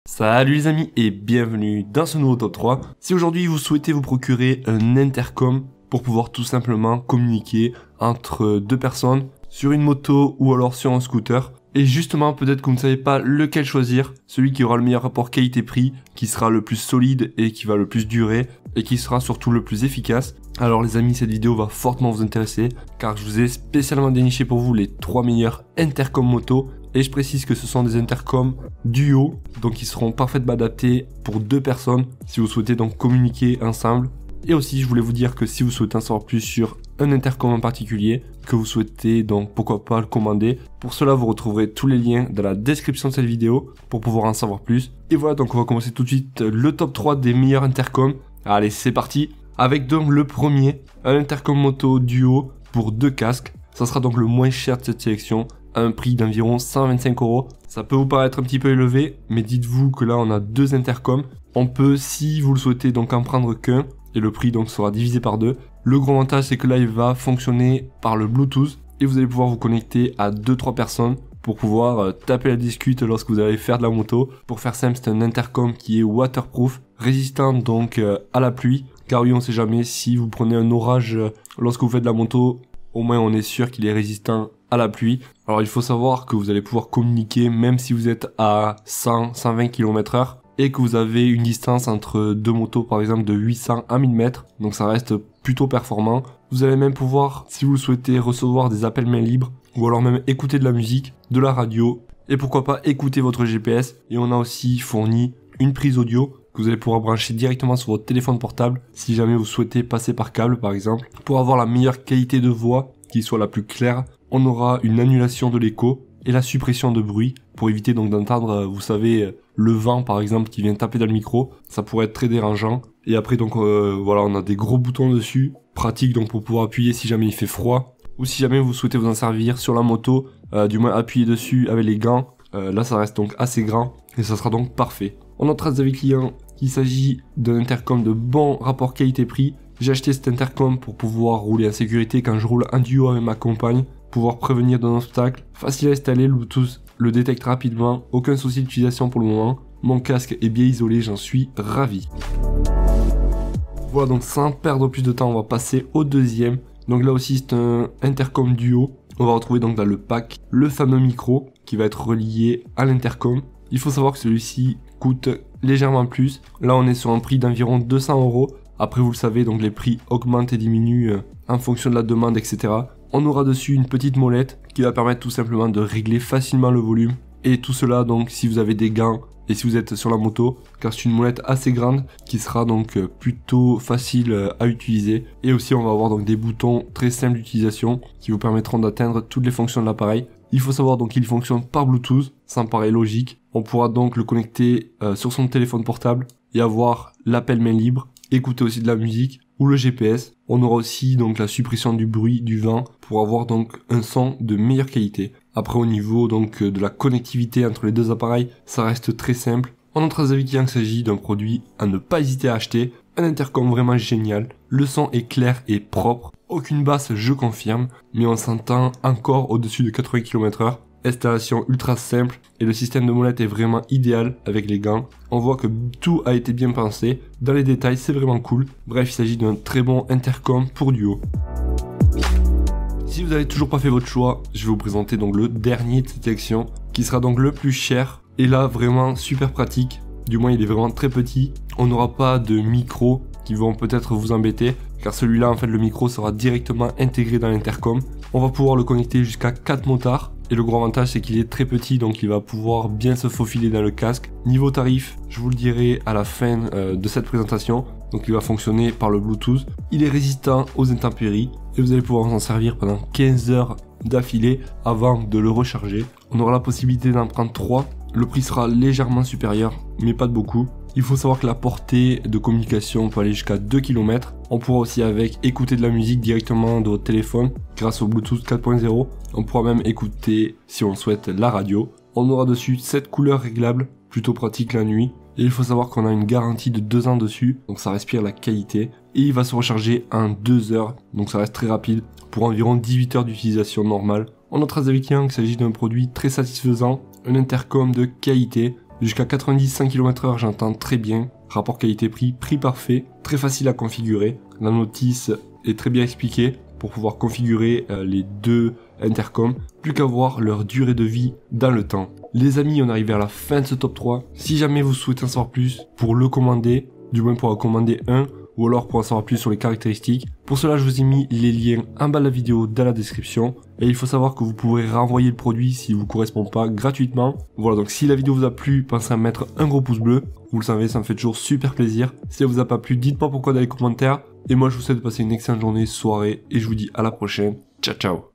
Salut les amis et bienvenue dans ce nouveau top 3. Si aujourd'hui vous souhaitez vous procurer un intercom pour pouvoir tout simplement communiquer entre deux personnes sur une moto ou alors sur un scooter, et justement peut-être que vous ne savez pas lequel choisir, celui qui aura le meilleur rapport qualité-prix, qui sera le plus solide et qui va le plus durer et qui sera surtout le plus efficace. Alors les amis, cette vidéo va fortement vous intéresser car je vous ai spécialement déniché pour vous les 3 meilleurs intercoms moto. Et je précise que ce sont des intercoms duo, donc ils seront parfaitement adaptés pour 2 personnes si vous souhaitez donc communiquer ensemble. Et aussi je voulais vous dire que si vous souhaitez en savoir plus sur un intercom en particulier, que vous souhaitez donc pourquoi pas le commander, pour cela vous retrouverez tous les liens dans la description de cette vidéo pour pouvoir en savoir plus. Et voilà, donc on va commencer tout de suite le top 3 des meilleurs intercoms. Allez, c'est parti, avec donc le premier, un intercom moto duo pour 2 casques. Ça sera donc le moins cher de cette sélection, à un prix d'environ 125 €. Ça peut vous paraître un petit peu élevé, mais dites-vous que là on a 2 intercoms. On peut, si vous le souhaitez, donc en prendre qu'un, et le prix donc sera divisé par 2. Le gros avantage c'est que là il va fonctionner par le Bluetooth, et vous allez pouvoir vous connecter à 2-3 personnes pour pouvoir taper la discute lorsque vous allez faire de la moto. Pour faire simple, c'est un intercom qui est waterproof, résistant donc à la pluie, car oui, on sait jamais, si vous prenez un orage lorsque vous faites de la moto, au moins on est sûr qu'il est résistant à la pluie. Alors il faut savoir que vous allez pouvoir communiquer même si vous êtes à 100-120 km/h et que vous avez une distance entre deux motos par exemple de 800 à 1000 mètres, donc ça reste plutôt performant. Vous allez même pouvoir, si vous le souhaitez, recevoir des appels main libres ou alors même écouter de la musique, de la radio et pourquoi pas écouter votre GPS. Et on a aussi fourni une prise audio que vous allez pouvoir brancher directement sur votre téléphone portable si jamais vous souhaitez passer par câble par exemple, pour avoir la meilleure qualité de voix qui soit la plus claire. On aura une annulation de l'écho et la suppression de bruit pour éviter donc d'entendre, vous savez, le vent par exemple qui vient taper dans le micro. Ça pourrait être très dérangeant. Et après donc voilà, on a des gros boutons dessus, pratique donc pour pouvoir appuyer si jamais il fait froid, ou si jamais vous souhaitez vous en servir sur la moto, du moins appuyer dessus avec les gants. Là ça reste donc assez grand et ça sera donc parfait. On notera des avis clients qu'il s'agit d'un intercom de bon rapport qualité-prix. J'ai acheté cet intercom pour pouvoir rouler en sécurité quand je roule en duo avec ma compagne, pouvoir prévenir d'un obstacle, facile à installer, le Bluetooth le détecte rapidement, aucun souci d'utilisation pour le moment. Mon casque est bien isolé, j'en suis ravi. Voilà, donc sans perdre plus de temps, on va passer au deuxième. Donc là aussi c'est un intercom duo. On va retrouver donc dans le pack le fameux micro qui va être relié à l'intercom. Il faut savoir que celui-ci coûte légèrement plus. Là on est sur un prix d'environ 200 €. Après vous le savez, donc les prix augmentent et diminuent en fonction de la demande, etc. On aura dessus une petite molette qui va permettre tout simplement de régler facilement le volume. Et tout cela donc si vous avez des gants et si vous êtes sur la moto, car c'est une molette assez grande qui sera donc plutôt facile à utiliser. Et aussi on va avoir donc des boutons très simples d'utilisation qui vous permettront d'atteindre toutes les fonctions de l'appareil. Il faut savoir donc qu'il fonctionne par Bluetooth, ça me paraît logique. On pourra donc le connecter sur son téléphone portable et avoir l'appel main libre, écouter aussi de la musique ou le GPS. On aura aussi donc la suppression du bruit, du vent, pour avoir donc un son de meilleure qualité. Après au niveau donc de la connectivité entre les deux appareils, ça reste très simple. On notera des avis clients qu'il s'agit d'un produit à ne pas hésiter à acheter. Un intercom vraiment génial, le son est clair et propre, aucune basse je confirme, mais on s'entend encore au-dessus de 80 km/h. Installation ultra simple et le système de molette est vraiment idéal avec les gants. On voit que tout a été bien pensé, dans les détails c'est vraiment cool. Bref, il s'agit d'un très bon intercom pour duo. Si vous n'avez toujours pas fait votre choix, je vais vous présenter donc le dernier de cette sélection qui sera donc le plus cher et là vraiment super pratique. Du moins il est vraiment très petit. On n'aura pas de micro qui vont peut-être vous embêter car celui-là en fait le micro sera directement intégré dans l'intercom. On va pouvoir le connecter jusqu'à 4 motards. Et le gros avantage c'est qu'il est très petit, donc il va pouvoir bien se faufiler dans le casque. Niveau tarif, je vous le dirai à la fin de cette présentation. Donc il va fonctionner par le Bluetooth. Il est résistant aux intempéries et vous allez pouvoir vous en servir pendant 15 heures d'affilée avant de le recharger. On aura la possibilité d'en prendre 3. Le prix sera légèrement supérieur, mais pas de beaucoup. Il faut savoir que la portée de communication peut aller jusqu'à 2 km. On pourra aussi avec écouter de la musique directement de votre téléphone grâce au Bluetooth 4.0. On pourra même écouter, si on souhaite, la radio. On aura dessus 7 couleurs réglables, plutôt pratique la nuit. Et il faut savoir qu'on a une garantie de 2 ans dessus, donc ça respire la qualité. Et il va se recharger en 2 heures, donc ça reste très rapide, pour environ 18 heures d'utilisation normale. On notera avec qu'il s'agit d'un produit très satisfaisant, un intercom de qualité. Jusqu'à 90-100 km/h, j'entends très bien. Rapport qualité-prix, prix parfait, très facile à configurer. La notice est très bien expliquée pour pouvoir configurer les deux intercoms. Plus qu'à voir leur durée de vie dans le temps. Les amis, on arrive vers la fin de ce top 3. Si jamais vous souhaitez en savoir plus pour le commander, du moins pour en commander un, ou alors pour en savoir plus sur les caractéristiques. Pour cela, je vous ai mis les liens en bas de la vidéo dans la description. Et il faut savoir que vous pourrez renvoyer le produit s'il ne vous correspond pas gratuitement. Voilà, donc si la vidéo vous a plu, pensez à mettre un gros pouce bleu. Vous le savez, ça me fait toujours super plaisir. Si elle vous a pas plu, dites-moi pourquoi dans les commentaires. Et moi, je vous souhaite de passer une excellente journée, soirée, et je vous dis à la prochaine. Ciao, ciao.